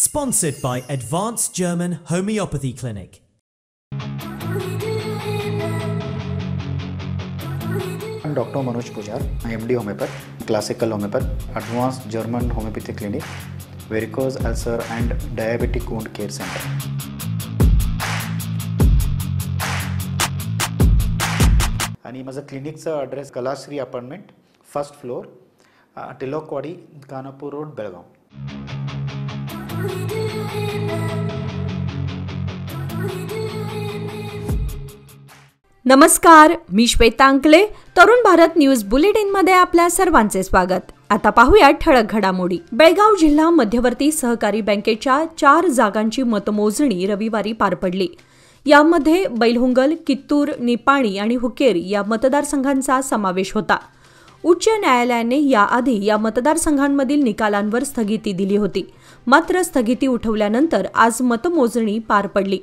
Sponsored by Advanced German Homeopathy Clinic. I'm Dr. Manoj Pujar. I am MD Homeopath, Classical Homeopath, Advanced German Homeopathy Clinic, Varicose Ulcer and Diabetic Wound Care Center. आणि माझा क्लिनिकचा address Kalashri apartment, first floor, Tilakwadi, Khanapur road, Belgaum. नमस्कार, मी श्वेता अंकले. Tarun Bharat news bulletin मध्ये आपल्या सर्वांचे स्वागत. आता पाहूया ठळक घडामोडी. बेळगाव जिल्हा मध्यवर्ती सहकारी बँकेच्या 4 जागांची मतमोजणी रविवारी पार पडली. यामध्ये बैलहुंगल, कित्तूर, निपाणी आणि हुक्केरी या मतदारसंघांचा समावेश होता. उच्च न्यायालयाने याआधी या मतदारसंघांमधील निकालांवर स्थगिती दिली होती. मात्र स्थगिती उठवल्यानंतर आज मतमोजणी पार पडली.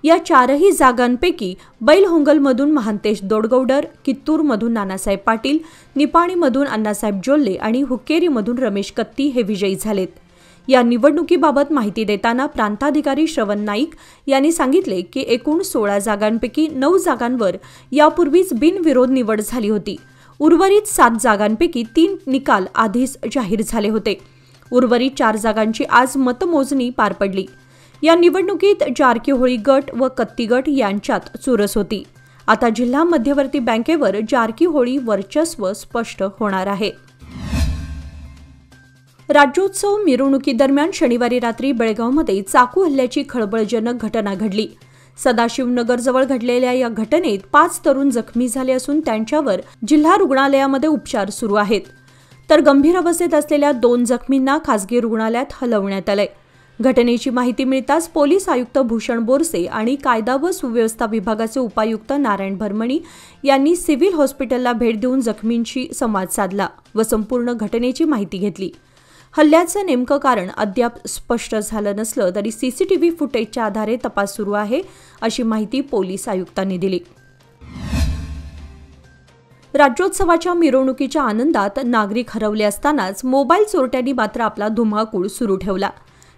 या 4ही जागांपैकी बैलहुंगलमधून महांतेश दोडगौडर, कित्तूरमधून नानासाहेब पाटील, निपाणीमधून अण्णासाहेब जोल्ले आणि हुक्केरीमधून रमेश कत्ती हे विजयी झालेत. या निवडणुकीबाबत माहिती देताना प्रांताधिकारी श्रवण नाईक यांनी सांगितले की एकूण 16 जागांपैकी 9 जागांवर यापूर्वीच बिनविरोध निवड झाली होती. उर्वरित 7 जागांपैकी 3 निकाल आधीच जाहीर झाले होते. उर्वरित 4 जागांची आज मतमोजणी पार पडली. या निवडणुकीत जारकीहोळी गट व कत्ती गट यांच्यात चुरस होती. आता जिल्हा मध्यवर्ती बँकेवर जारकीहोळी वर्चस्व स्पष्ट होणार आहे. राज्योत्सव मिरवणुकीदरम्यान शनिवारी रात्री बेळगावमध्ये चाकू हल्ल्याची खळबळजनक घटना घडली. सदाशिवनगरजवळ घडलेल्या या घटनेत 5 तरुण जखमी झाले असून त्यांच्यावर जिल्हा रुग्णालयामध्ये उपचार सुरू आहेत. तर गंभीर अवस्थेत असलेल्या 2 जखमींना खासगी रुग्णालयात हलवण्यात आले. घटनेची माहिती मिळताच पोलीस आयुक्त भूषण बोरसे आणि कायदा व सुव्यवस्था विभागाचे उपायुक्त नारायण भरमणी यांनी सिव्हिल हॉस्पिटलला भेट देऊन जखमींशी संवाद साधला व संपूर्ण घटनेची माहिती घेतली. हल्ल्याचं नेमकं कारण अद्याप स्पष्ट झालं नसलं तरी सीसीटीव्ही फुटेजच्या आधारे तपास सुरू आहे, अशी माहिती पोलीस आयुक्तांनी दिली. राज्योत्सवाच्या मिरवणुकीच्या आनंदात नागरिक हरवले असतानाच मोबाईल चोरट्यांनी मात्र आपला धुमाकूळ सुरू ठेवला.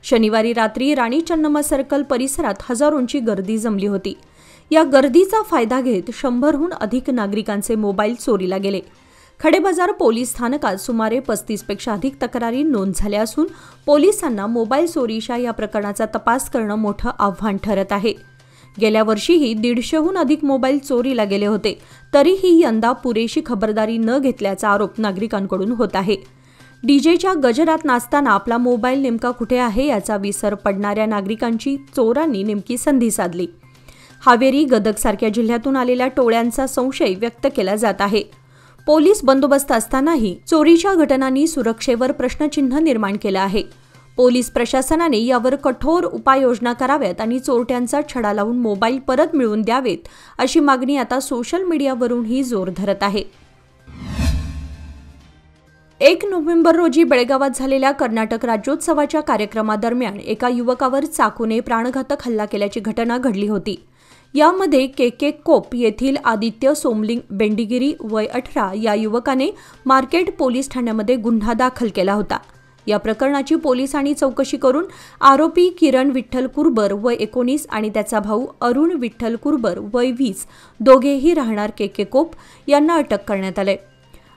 शनिवारी रात्री राणी चन्नम्मा सर्कल परिसरात हजारोंची गर्दी जमली होती. या गर्दीचा फायदा घेत 100हून अधिक नागरिकांचे मोबाईल चोरीला गेले. खडेबाजार पोलीस स्थानकात सुमारे 35 पेक्षा अधिक तक्रारी नोंद झाल्या असून पोलिसांना मोबाईल चोरीच्या या प्रकरणाचा तपास करणं मोठं आव्हान ठरत आहे. गेल्या वर्षीही 150हून अधिक मोबाईल चोरीला गेले होते, तरीही यंदा पुरेशी खबरदारी न घेतल्याचा आरोप नागरिकांकडून होत आहे. डीजेच्या गजरात नाचताना आपला मोबाईल नेमका कुठे आहे याचा विसर पडणाऱ्या नागरिकांची चोरांनी नेमकी संधी साधली. हावेरी, गदगसारख्या जिल्ह्यातून आलेल्या टोळ्यांचा संशय व्यक्त केला जात आहे. पोलीस बंदोबस्त असतानाही चोरीच्या घटनांनी सुरक्षेवर प्रश्नचिन्ह निर्माण केलं आहे. पोलीस प्रशासनाने यावर कठोर उपाययोजना कराव्यात आणि चोरट्यांचा छडा लावून मोबाईल परत मिळवून द्यावेत, अशी मागणी आता सोशल मीडियावरूनही जोर धरत आहे. 1 नोव्हेंबर रोजी बेळगावात झालेल्या कर्नाटक राज्योत्सवाच्या कार्यक्रमादरम्यान एका युवकावर चाकूने प्राणघातक हल्ला केल्याची घटना घडली होती. यामध्ये के कोप येथील आदित्य सोमलिंग बेंडीगिरी वय 18 या युवकाने मार्केट पोलीस ठाण्यामध्ये गुन्हा दाखल केला होता. या प्रकरणाची पोलिसांनी चौकशी करून आरोपी किरण विठ्ठल कुरबर वय 19 आणि त्याचा भाऊ अरुण विठ्ठल कुरबर वय 20 दोघेही राहणार के कोप यांना अटक करण्यात आले.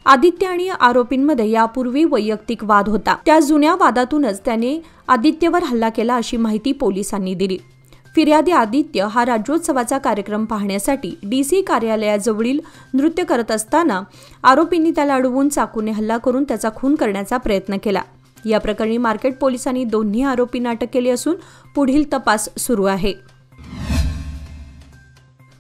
आदित्य आणि आरोपींमध्ये यापूर्वी वैयक्तिक वाद होता. त्या जुन्या वादातूनच त्याने आदित्यवर हल्ला केला, अशी माहिती पोलिसांनी दिली. फिर्यादी आदित्य हा राज्योत्सवाचा कार्यक्रम पाहण्यासाठी डीसी कार्यालयाजवळील नृत्य करत असताना आरोपींनी त्याला अडवून चाकूने हल्ला करून त्याचा खून करण्याचा प्रयत्न केला. या प्रकरणी मार्केट पोलिसांनी दोन्ही आरोपींना अटक केली असून पुढील तपास सुरू आहे.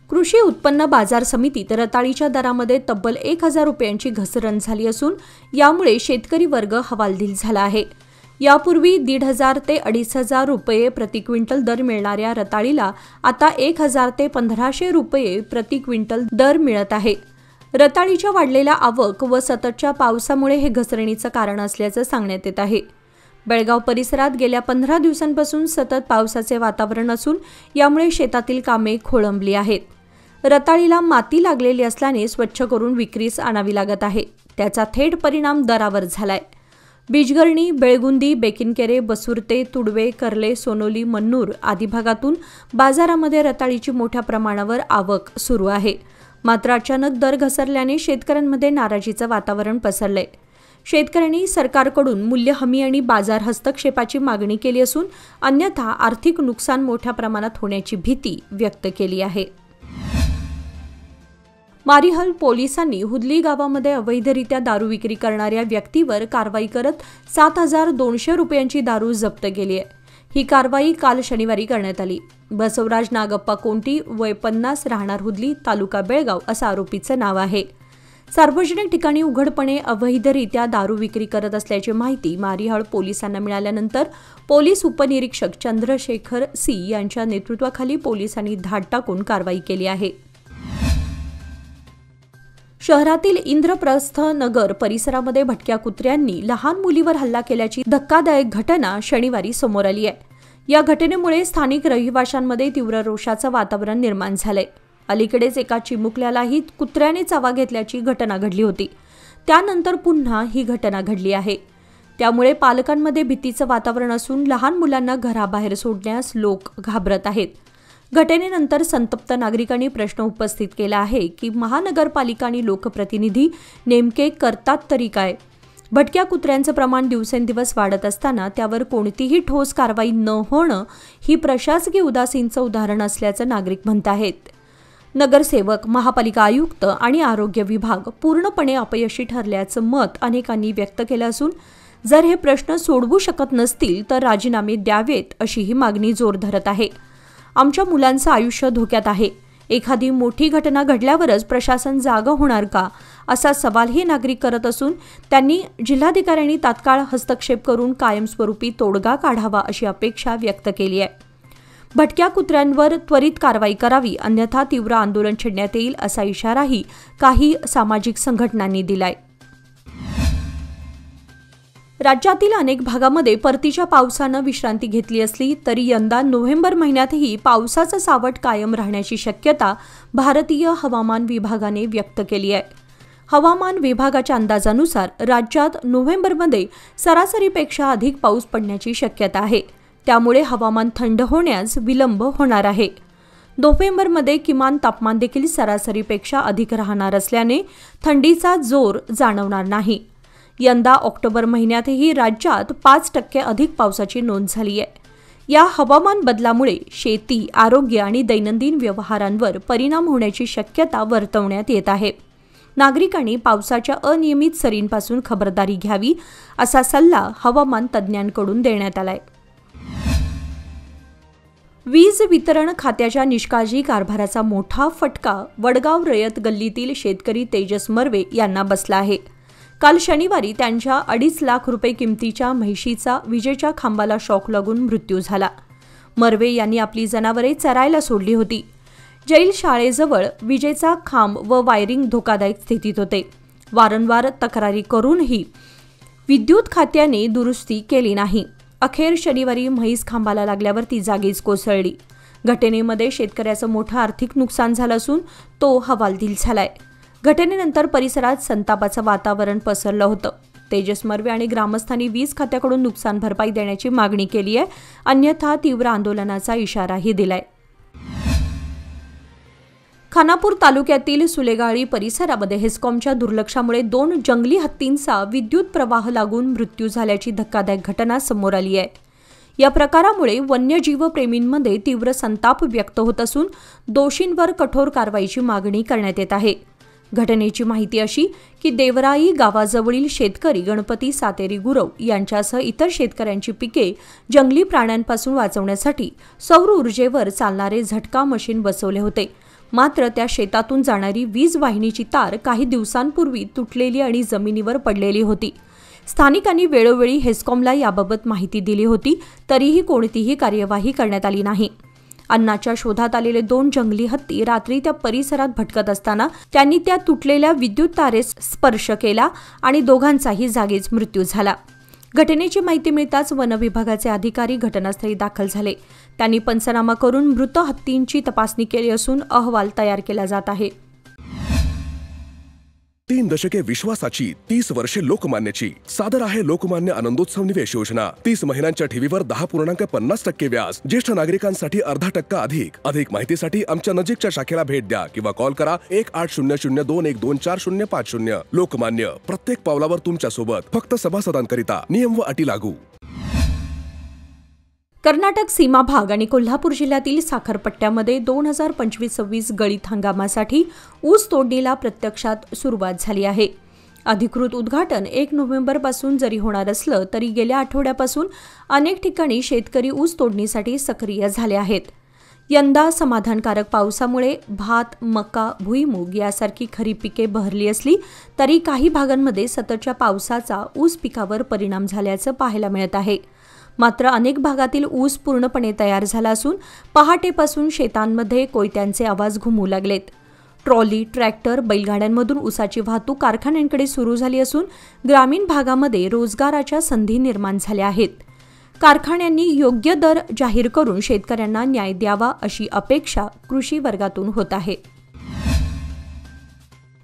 कृषी उत्पन्न बाजार समितीत रताळीच्या दरामध्ये तब्बल 1000 रुपयांची घसरण झाली असून यामुळे शेतकरी वर्ग हवालदिल झाला आहे. यापूर्वी 1500 ते 2500 रुपये प्रति क्विंटल दर मिळणाऱ्या रताळीला आता 1000 ते 1500 रुपये प्रति क्विंटल दर मिळत आहे. रताळीच्या वाढलेल्या आवक व सततच्या पावसामुळे हे घसरणीचं कारण असल्याचं सांगण्यात येत आहे. बेळगाव परिसरात गेल्या 15 दिवसांपासून सतत पावसाचे वातावरण असून यामुळे शेतातील कामे खोळंबली आहेत. रताळीला माती लागलेली असल्याने स्वच्छ करून विक्रीस आणावी लागत आहे. त्याचा थेट परिणाम दरावर झालाय. बीजगर्णी, बेळगुंदी, बेकिनकेरे, बसुर्ते, तुडवे, कर्ले, सोनोली, मन्नूर आदी भागातून बाजारामध्ये रताळीची मोठ्या प्रमाणावर आवक सुरू आहे. मात्र अचानक दर घसरल्याने शेतकऱ्यांमध्ये नाराजीचं वातावरण पसरलंय. शेतकऱ्यांनी सरकारकडून मूल्य हमी आणि बाजार हस्तक्षेपाची मागणी केली असून अन्यथा आर्थिक नुकसान मोठ्या प्रमाणात होण्याची भीती व्यक्त केली आहे. मारिहल पोलिसांनी हुदली गावामध्ये अवैधरित्या दारू विक्री करणाऱ्या व्यक्तीवर कारवाई करत 7,200 रुपयांची दारू जप्त केली आहे. ही कारवाई काल शनिवारी करण्यात आली. बसवराज नागप्पा कोंटी, वय 50, राहणार हुदली, तालुका बेळगाव असं आरोपीचं नाव आहे. सार्वजनिक ठिकाणी उघडपणे अवैधरित्या दारू विक्री करत असल्याची माहिती मारिहळ पोलिसांना मिळाल्यानंतर पोलीस उपनिरीक्षक चंद्रशेखर सी यांच्या नेतृत्वाखाली पोलिसांनी धाड टाकून कारवाई केली आहे. शहरातील इंद्रप्रस्थ नगर परिसरामध्ये भटक्या कुत्र्यांनी लहान मुलीवर हल्ला केल्याची धक्कादायक घटना शनिवारी समोर आली आहे. या घटनेमुळे स्थानिक रहिवाशांमध्ये तीव्र रोषाचं वातावरण निर्माण झालंय. अलीकडेच एका चिमुकल्यालाही कुत्र्याने चावा घेतल्याची घटना घडली होती. त्यानंतर पुन्हा ही घटना घडली आहे. त्यामुळे पालकांमध्ये भीतीचं वातावरण असून लहान मुलांना घराबाहेर सोडण्यास लोक घाबरत आहेत. घटनेनंतर संतप्त नागरिकांनी प्रश्न उपस्थित केला आहे की महानगरपालिका आणि लोकप्रतिनिधी नेमके करतात तरी काय? भटक्या कुत्र्यांचं प्रमाण दिवसेंदिवस वाढत असताना त्यावर कोणतीही ठोस कारवाई न होणं ही प्रशासकीय उदासीनचं उदाहरण असल्याचं नागरिक म्हणत आहेत. नगरसेवक, महापालिका आयुक्त आणि आरोग्य विभाग पूर्णपणे अपयशी ठरल्याचं मत अनेकांनी व्यक्त केलं असून जर हे प्रश्न सोडवू शकत नसतील तर राजीनामे द्यावेत अशीही मागणी जोर धरत आहे. आमच्या मुलांचं आयुष्य धोक्यात आहे. एखादी मोठी घटना घडल्यावरच प्रशासन जागं होणार का असा सवाल हे नागरिक करत असून त्यांनी जिल्हाधिकाऱ्यांनी तात्काळ हस्तक्षेप करून कायमस्वरूपी तोडगा काढावा अशी अपेक्षा व्यक्त केली आहे. भटक्या कुत्र्यांवर त्वरित कारवाई करावी अन्यथा तीव्र आंदोलन छेडण्यात येईल असा इशाराही काही सामाजिक संघटनांनी दिलाय. राज्यातील अनेक भागामध्ये परतीच्या पावसानं विश्रांती घेतली असली तरी यंदा नोव्हेंबर महिन्यातही पावसाचं सावट कायम राहण्याची शक्यता भारतीय हवामान विभागाने व्यक्त केली आहे. हवामान विभागाच्या अंदाजानुसार राज्यात नोव्हेंबरमध्ये सरासरीपेक्षा अधिक पाऊस पडण्याची शक्यता आहे. त्यामुळे हवामान थंड होण्यास विलंब होणार आहे. नोव्हेंबरमध्ये किमान तापमान देखील सरासरीपेक्षा अधिक राहणार असल्याने थंडीचा जोर जाणवणार नाही. यंदा ऑक्टोबर महिन्यातही राज्यात 5% अधिक पावसाची नोंद झाली आहे. या हवामान बदलामुळे शेती, आरोग्य आणि दैनंदिन व्यवहारांवर परिणाम होण्याची शक्यता वर्तवण्यात येत आहे. नागरिकांनी पावसाच्या अनियमित सरींपासून खबरदारी घ्यावी असा सल्ला हवामान तज्ज्ञांकडून देण्यात आलाय. वीज वितरण खात्याच्या निष्काळजी कारभाराचा मोठा फटका वडगाव रयत गल्लीतील शेतकरी तेजस मर्वे यांना बसला आहे. काल शनिवारी त्यांच्या 2.5 लाख रुपये किमतीच्या म्हैशीचा विजेच्या खांबाला शॉक लागून मृत्यू झाला. मर्वे यांनी आपली जनावरे चरायला सोडली होती. जैल शाळेजवळ विजेचा खांब व वायरिंग धोकादायक स्थितीत होते. वारंवार तक्रारी करूनही विद्युत खात्याने दुरुस्ती केली नाही. अखेर शनिवारी म्हैस खांबाला लागल्यावर ती जागीच कोसळली. घटनेमध्ये शेतकऱ्याचं मोठं आर्थिक नुकसान झालं असून तो हवालदिल झालाय. घटनेनंतर परिसरात संतापाचं वातावरण पसरलं होतं. तेजस मर्वे आणि ग्रामस्थांनी वीज खात्याकडून नुकसान भरपाई देण्याची मागणी केली आहे. अन्यथा तीव्र आंदोलनाचा इशाराही दिलाय. खानापूर तालुक्यातील सुलेगाळी परिसरामध्ये हेस्कॉमच्या दुर्लक्षामुळे 2 जंगली हत्तींचा विद्युत प्रवाह लागून मृत्यू झाल्याची धक्कादायक घटना समोर आली आहे. या प्रकारामुळे वन्यजीव प्रेमींमध्ये तीव्र संताप व्यक्त होत असून दोषींवर कठोर कारवाईची मागणी करण्यात येत आहे. घटनेची माहिती अशी की देवराई गावाजवळील शेतकरी गणपती सातेरी गुरव यांच्यासह इतर शेतकऱ्यांची पिके जंगली प्राण्यांपासून वाचवण्यासाठी सौर ऊर्जेवर चालणारे झटका मशीन बसवले होते. मात्र त्या शेतातून जाणारी वीज वाहिनीची तार काही दिवसांपूर्वी तुटलेली आणि जमिनीवर पडलेली होती. स्थानिकांनी वेळोवेळी हेस्कॉमला याबाबत माहिती दिली होती तरीही कोणतीही कार्यवाही करण्यात आली नाही. अन्नाच्या शोधात आलेले 2 जंगली हत्ती रात्री त्या परिसरात भटकत असताना त्यांनी त्या तुटलेल्या विद्युत तारेस स्पर्श केला आणि दोघांचाही जागीच मृत्यू झाला. घटनेची माहिती मिळताच वन विभागाचे अधिकारी घटनास्थळी दाखल झाले. त्यांनी पंचनामा करून मृत हत्तींची तपासणी केली असून अहवाल तयार केला जात आहे. 3 दशके विश्वासाची, 30 वर्षे लोकमान्याची. सादर आहे लोकमान्य आनंदोत्सव निवेश योजना. 30 महिन्यांच्या ठेवीवर 10.50% व्याज. ज्येष्ठ नागरिकांसाठी 0.5% अधिक. अधिक माहितीसाठी आमच्या नजीकच्या शाखेला भेट द्या किंवा कॉल करा 180021245050. लोकमान्य, प्रत्येक पावलावर तुमच्या सोबत. फक्त सभासदांकरिता. नियम व अटी लागू. कर्नाटक सीमा भाग आणि कोल्हापूर जिल्ह्यातील साखरपट्ट्यामध्ये 2025-26 गळीत हंगामासाठी ऊस तोडणीला प्रत्यक्षात सुरुवात झाली आहे. अधिकृत उद्घाटन 1 नोव्हेंबरपासून जरी होणार असलं तरी गेल्या आठवड्यापासून अनेक ठिकाणी शेतकरी ऊस तोडणीसाठी सक्रिय झाले आहेत. यंदा समाधानकारक पावसामुळे भात, मका, भुईमूग यासारखी खरीप पिके बहरली असली तरी काही भागांमध्ये सततच्या पावसाचा ऊस पिकावर परिणाम झाल्याचं पाहायला मिळत आहे. मात्र अनेक भागातील ऊस पूर्णपणे तयार झाला असून पहाटेपासून शेतांमध्ये कोयत्यांचे आवाज घुमू लागलेत. ट्रॉली, ट्रॅक्टर, बैलगाड्यांमधून ऊसाची वाहतूक कारखान्यांकडे सुरू झाली असून ग्रामीण भागामध्ये रोजगाराच्या संधी निर्माण झाल्या आहेत. कारखान्यांनी योग्य दर जाहीर करून शेतकऱ्यांना न्याय द्यावा अशी अपेक्षा कृषी वर्गातून होत आहे.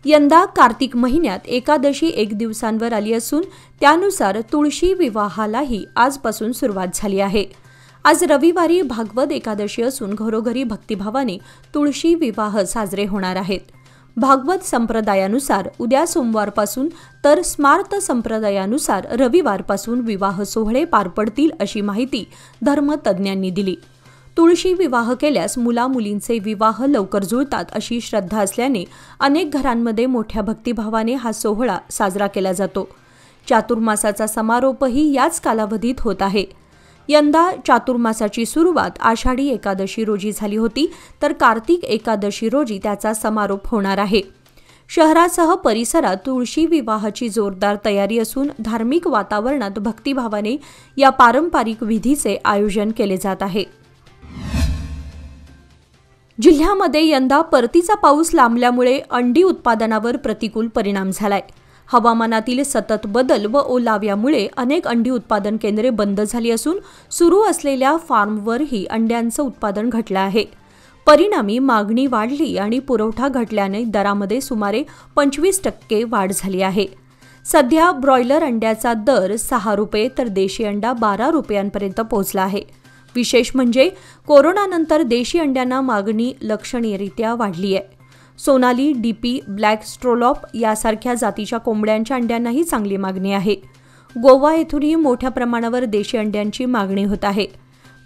यंदा कार्तिक महिन्यात एकादशी 1 दिवसांवर आली असून त्यानुसार तुळशी विवाहालाही आजपासून सुरुवात झाली आहे. आज रविवारी भागवत एकादशी असून घरोघरी भक्तिभावाने तुळशी विवाह साजरे होणार आहेत. भागवत संप्रदायानुसार उद्या सोमवारपासून तर स्मार्त संप्रदायानुसार रविवारपासून विवाह सोहळे पार पडतील अशी माहिती धर्मतज्ज्ञांनी दिली. तुळशी विवाह केल्यास मुला-मुलींचे विवाह लवकर जुळतात अशी श्रद्धा असल्याने अनेक घरांमध्ये मोठ्या भक्तिभावाने हा सोहळा साजरा केला जातो. चातुर्मासाचा समारोपही याच कालावधीत होत आहे. यंदा चातुर्मासाची सुरुवात आषाढी एकादशी रोजी झाली होती तर कार्तिक एकादशी रोजी त्याचा समारोप होणार आहे. शहरासह परिसरात तुळशी विवाहाची जोरदार तयारी असून धार्मिक वातावरणात भक्तिभावाने या पारंपरिक विधीचे आयोजन केले जात आहे. जिल्ह्यामध्ये यंदा परतीचा पाऊस लांबल्यामुळे अंडी उत्पादनावर प्रतिकूल परिणाम झालाय. हवामानातील सतत बदल व ओलाव्यामुळे अनेक अंडी उत्पादन केंद्रे बंद झाली असून सुरू असलेल्या फार्मवरही अंड्यांचं उत्पादन घटलं आहे. परिणामी मागणी वाढली आणि पुरवठा घटल्याने दरामध्ये सुमारे 25% वाढ झाली आहे. सध्या ब्रॉयलर अंड्याचा दर 6 रुपये तर देशी अंडा 12 रुपयांपर्यंत पोहोचला आहे. विशेष म्हणजे कोरोनानंतर देशी अंड्यांना मागणी लक्षणीयरित्या वाढली आहे. सोनाली, डीपी, ब्लॅक स्ट्रोलॉप यासारख्या जातीच्या कोंबड्यांच्या अंड्यांनाही चांगली मागणी आहे. गोवा येथूनही मोठ्या प्रमाणावर देशी अंड्यांची मागणी होत आहे.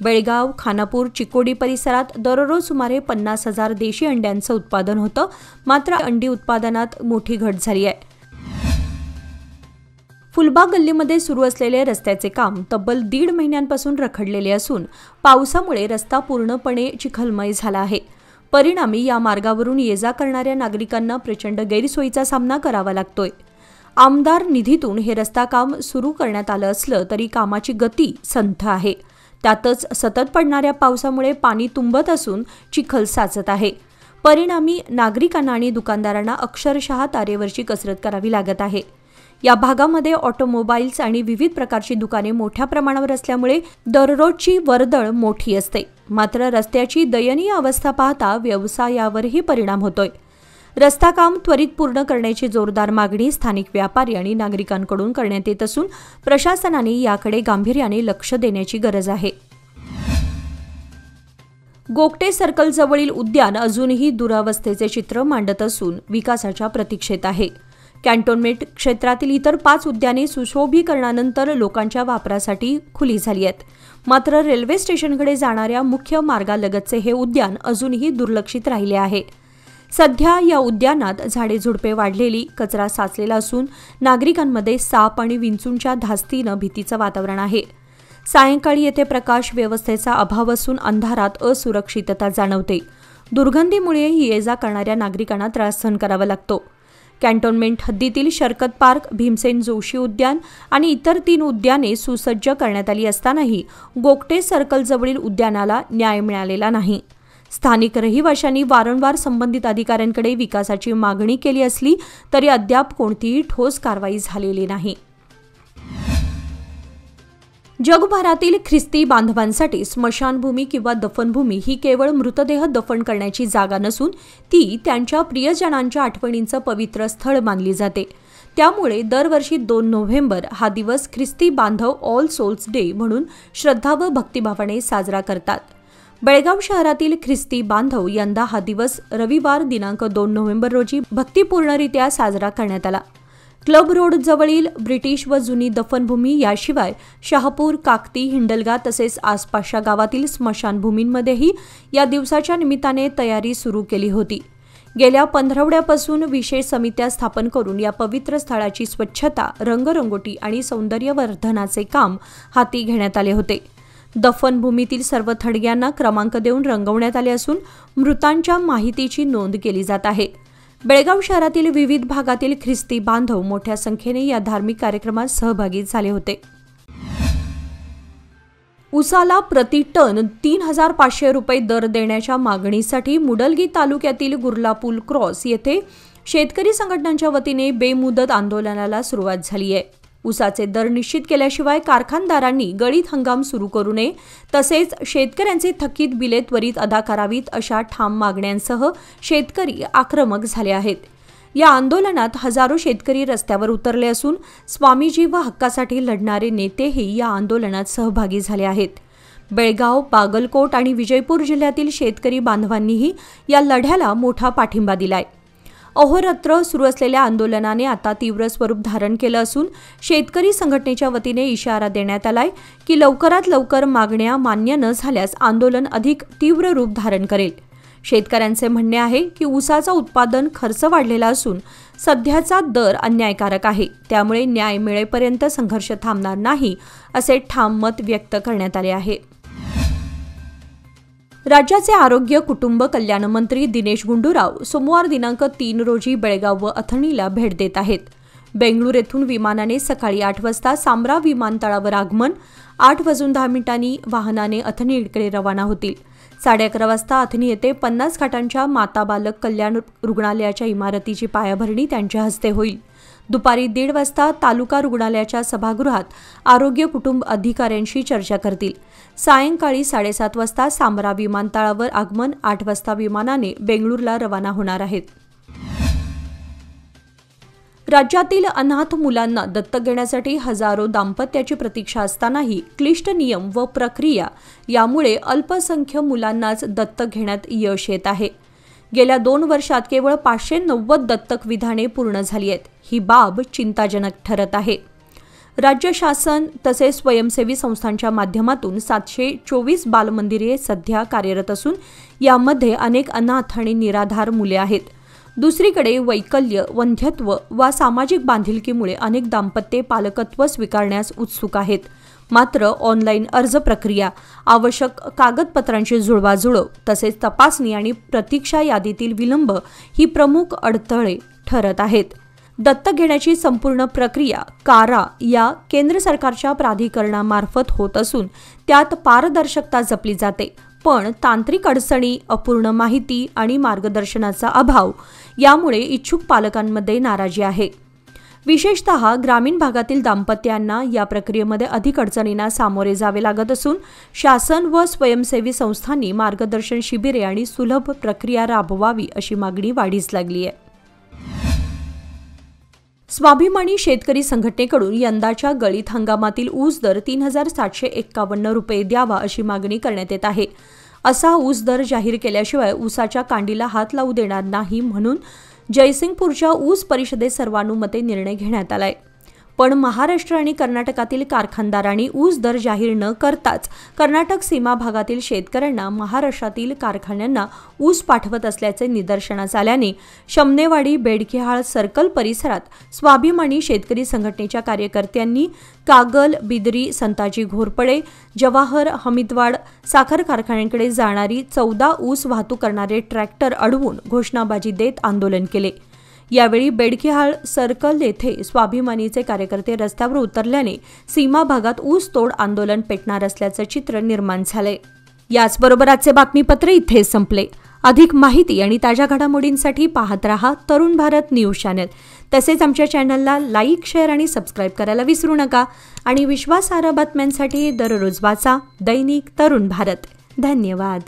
बेळगाव, खानापूर, चिकोडी परिसरात दररोज सुमारे 50,000 देशी अंड्यांचं उत्पादन होतं. मात्र अंडी उत्पादनात मोठी घट झाली आहे. फुलबाग गल्लीमध्ये सुरू असलेले रस्त्याचे काम तब्बल 1.5 महिन्यांपासून रखडलेले असून पावसामुळे रस्ता पूर्णपणे चिखलमय झाला आहे. परिणामी या मार्गावरून ये-जा करणाऱ्या नागरिकांना प्रचंड गैरसोयीचा सामना करावा लागतोय. आमदार निधीतून हे रस्ता काम सुरू करण्यात आलं असलं तरी कामाची गती संथ आहे. त्यातच सतत पडणाऱ्या पावसामुळे पाणी तुंबत असून चिखल साचत आहे. परिणामी नागरिकांना आणि दुकानदारांना अक्षरशः तारेवरची कसरत करावी लागत आहे. या भागामध्ये ऑटोमोबाईल्स आणि विविध प्रकारची दुकाने मोठ्या प्रमाणावर असल्यामुळे दररोजची वर्दळ मोठी असते. मात्र रस्त्याची दयनीय अवस्था पाहता व्यवसायावरही परिणाम होतोय. रस्ता काम त्वरित पूर्ण करण्याची जोरदार मागणी स्थानिक व्यापारी आणि नागरिकांकडून करण्यात येत असून प्रशासनाने याकडे गांभीर्याने लक्ष देण्याची गरज आहे. गोगटे सर्कलजवळील उद्यान अजूनही दुरावस्थेचे चित्र मांडत असून विकासाच्या प्रतीक्षेत आहे. कॅन्टोन्मेंट क्षेत्रातील इतर 5 उद्याने सुशोभीकरणानंतर लोकांच्या वापरासाठी खुली झाली आहेत. मात्र रेल्वे स्टेशनकडे जाणाऱ्या मुख्य मार्गालगतचे हे उद्यान अजूनही दुर्लक्षित राहिले आहे. सध्या या उद्यानात झाडे-झुडपे वाढलेली, कचरा साचलेला असून नागरिकांमध्ये साप आणि विंचूंच्या धास्तीनं भीतीचं वातावरण आहे. सायंकाळी येथे प्रकाश व्यवस्थेचा अभाव असून अंधारात असुरक्षितता जाणवते. दुर्गंधीमुळे ये-जा करणाऱ्या नागरिकांना त्रास सहन करावा लागतो. कॅन्टोन्मेंट हद्दीतील शरकत पार्क, भीमसेन जोशी उद्यान आणि इतर 3 उद्याने सुसज्ज करण्यात आली असतानाही गोगटे सर्कलजवळील उद्यानाला न्याय मिळालेला नाही. स्थानिक रहिवाशांनी वारंवार संबंधित अधिकाऱ्यांकडे विकासाची मागणी केली असली तरी अद्याप कोणतीही ठोस कारवाई झालेली नाही. जगभरातील ख्रिस्ती बांधवांसाठी स्मशानभूमी किंवा दफनभूमी ही केवळ मृतदेह दफन करण्याची जागा नसून ती त्यांच्या प्रियजनांच्या आठवणींचं पवित्र स्थळ मानली जाते. त्यामुळे दरवर्षी 2 नोव्हेंबर हा दिवस ख्रिस्ती बांधव ऑल सोल्स डे म्हणून श्रद्धा व भक्तिभावाने साजरा करतात. बेळगाव शहरातील ख्रिस्ती बांधव यंदा हा दिवस रविवार दिनांक 2 नोव्हेंबर रोजी भक्तिपूर्णरित्या साजरा करण्यात आला. क्लब रोड जवळील ब्रिटिश व जुनी दफनभूमी याशिवाय शहापूर, काकती, हिंडलगा तसेच आसपासच्या गावातील स्मशानभूमींमध्येही या दिवसाच्या निमित्ताने तयारी सुरू केली होती. गेल्या 15 आठवड्यापासून विशेष समित्या स्थापन करून या पवित्र स्थळाची स्वच्छता, रंगरंगोटी आणि सौंदर्यवर्धनाचे काम हाती घेण्यात आले होते. दफनभूमीतील सर्व थडग्यांना क्रमांक देऊन रंगवण्यात आले असून मृतांच्या माहितीची नोंद केली जात आहे. बेळगाव शहरातील विविध भागातील ख्रिस्ती बांधव मोठ्या संख्येने या धार्मिक कार्यक्रमात सहभागी झाले होते. ऊसाला प्रति टन 3,500 रुपये दर देण्याच्या मागणीसाठी मुडलगी तालुक्यातील गुरलापूल क्रॉस येथे शेतकरी संघटनांच्या वतीने बेमुदत आंदोलनाला सुरुवात झाली आहे. ऊसाचे दर निश्चित केल्याशिवाय कारखानदारांनी गळीत हंगाम सुरू करू नये तसेच शेतकऱ्यांचे थकीत बिले त्वरित अदा करावीत अशा ठाम मागण्यांसह शेतकरी आक्रमक झाले आहेत. या आंदोलनात हजारो शेतकरी रस्त्यावर उतरले असून स्वामीजी व हक्कासाठी लढणारे नेतेही या आंदोलनात सहभागी झाले आहेत. बेळगाव, बागलकोट आणि विजयपूर जिल्ह्यातील शेतकरी बांधवांनीही या लढ्याला मोठा पाठिंबा दिलाय. अहोरात्र सुरू असलेल्या आंदोलनाने आता तीव्र स्वरूप धारण केलं असून शेतकरी संघटनेच्या वतीने इशारा देण्यात आलाय की लवकरात लवकर मागण्या मान्य न झाल्यास आंदोलन अधिक तीव्र रूप धारण करेल. शेतकऱ्यांचे म्हणणे आहे की ऊसाचा उत्पादन खर्च वाढलेला असून सध्याचा दर अन्यायकारक आहे. त्यामुळे न्याय मिळेपर्यंत संघर्ष थांबणार नाही असे ठाम मत व्यक्त करण्यात आले आहे. राज्याचे आरोग्य कुटुंब कल्याण मंत्री दिनेश गुंडूराव सोमवार दिनांक 3 रोजी बेळगाव व अथणीला भेट देत आहेत. बेंगळूर येथून विमानाने सकाळी 8 वाजता सांब्रा विमानतळावर आगमन, 8:10 वाहनाने अथणीकडे रवाना होतील. 11:30 वाजता अथणी येथे 50 खाटांच्या माता बालक कल्याण रुग्णालयाच्या इमारतीची पायाभरणी त्यांच्या हस्ते होईल. दुपारी 1:30 वाजता तालुका रुग्णालयाच्या सभागृहात आरोग्य कुटुंब अधिकाऱ्यांशी चर्चा करतील. सायंकाळी 7:30 वाजता सांब्रा विमानतळावर आगमन, 8 वाजता विमानाने बेंगळूरला रवाना होणार आहेत. राज्यातील अनाथ मुलांना दत्तक घेण्यासाठी हजारो दाम्पत्याची प्रतीक्षा असतानाही क्लिष्ट नियम व प्रक्रिया यामुळे अल्पसंख्य मुलांनाच दत्तक घेण्यात यश येत आहे. गेल्या 2 वर्षात केवळ 590 दत्तक विधाने पूर्ण झाली आहेत. ही बाब चिंताजनक ठरत आहे. राज्य शासन तसेच स्वयंसेवी संस्थांच्या माध्यमातून 724 बालमंदिरे सध्या कार्यरत असून यामध्ये अनेक अनाथ आणि निराधार मुले आहेत. दुसरीकडे वैकल्य, वंध्यत्व वा सामाजिक बांधिलकीमुळे अनेक दाम्पत्ये पालकत्व स्वीकारण्यास उत्सुक आहेत. मात्र ऑनलाईन अर्ज प्रक्रिया, आवश्यक कागदपत्रांची जुळवाजुळव तसेच तपासणी आणि प्रतीक्षा यादीतील विलंब ही प्रमुख अडथळे ठरत आहेत. दत्तक घेण्याची संपूर्ण प्रक्रिया कारा या केंद्र सरकारच्या प्राधिकरणामार्फत होत असून त्यात पारदर्शकता जपली जाते. पण तांत्रिक अडचणी, अपूर्ण माहिती आणि मार्गदर्शनाचा अभाव यामुळे इच्छुक पालकांमध्ये नाराजी आहे. विशेषतः ग्रामीण भागातील दाम्पत्यांना या प्रक्रियेमध्ये अधिक अडचणींना सामोरे जावे लागत असून शासन व स्वयंसेवी संस्थांनी मार्गदर्शन शिबिरे आणि सुलभ प्रक्रिया राबवावी अशी मागणी वाढीस लागली आहे. स्वाभिमानी शेतकरी संघटनेकडून यंदाच्या गळीत हंगामातील ऊस दर 3,751 रुपये द्यावा अशी मागणी करण्यात येत आहे. असा ऊस दर जाहीर केल्याशिवाय ऊसाच्या कांडीला हात लावू देणार नाही म्हणून जयसिंगपूरच्या ऊस परिषदेत सर्वानुमते निर्णय घेण्यात आलाय. पण महाराष्ट्र आणि कर्नाटकातील कारखानदारांनी ऊस दर जाहीर न करताच कर्नाटक सीमा भागातील शेतकऱ्यांना महाराष्ट्रातील कारखान्यांना ऊस पाठवत असल्याचे निदर्शनास आल्याने शमनेवाडी, बेडकेहाळ सर्कल परिसरात स्वाभिमानी शेतकरी संघटनेच्या कार्यकर्त्यांनी कागल, बिदरी, संताजी घोरपडे, जवाहर, हमीदवाड साखर कारखान्यांकडे जाणारी 14 ऊस वाहतूक करणारे ट्रॅक्टर अडवून घोषणाबाजी देत आंदोलन केले. यावेळी बेडकेहाळ सर्कल येथे स्वाभिमानीचे कार्यकर्ते रस्त्यावर उतरल्याने सीमा भागात ऊस तोड आंदोलन पेटणार असल्याचं चित्र निर्माण झाले. याचबरोबर आजचे बातमीपत्र इथे संपले. अधिक माहिती आणि ताज्या घडामोडींसाठी पाहत रहा तरुण भारत न्यूज चॅनल. तसेच आमच्या चॅनलला लाईक, शेअर आणि सबस्क्राईब करायला विसरू नका. आणि विश्वासार्ह बातम्यांसाठी दररोज वाचा दैनिक तरुण भारत. धन्यवाद.